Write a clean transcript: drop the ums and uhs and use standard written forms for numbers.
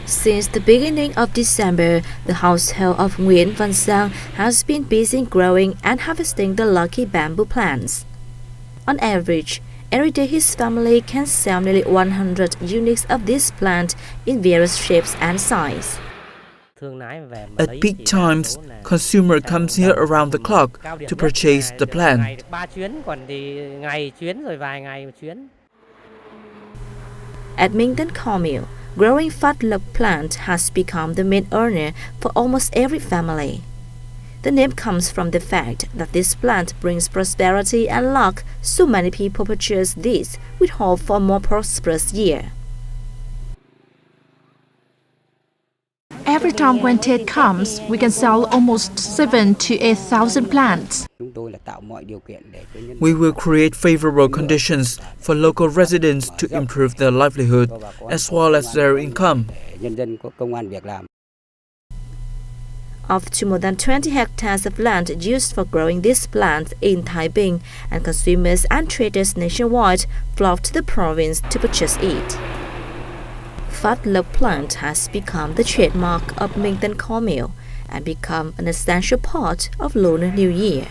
Since the beginning of December, the household of Nguyễn Văn Sang has been busy growing and harvesting the lucky bamboo plants. On average, every day his family can sell nearly 100 units of this plant in various shapes and sizes. At peak times, consumer comes here around the clock to purchase the plant. At Minh Tân Cornmeal, growing Phát Lộc plant has become the main earner for almost every family. The name comes from the fact that this plant brings prosperity and luck, so many people purchase this with hope for a more prosperous year. Every time when Tết comes, we can sell almost 7,000 to 8,000 plants. We will create favorable conditions for local residents to improve their livelihood as well as their income. Of to more than 20 hectares of land used for growing these plants in Thái Bình, and consumers and traders nationwide flock to the province to purchase it. Phát Lộc plant has become the trademark of Minh Tân Cornmeal and become an essential part of Lunar New Year.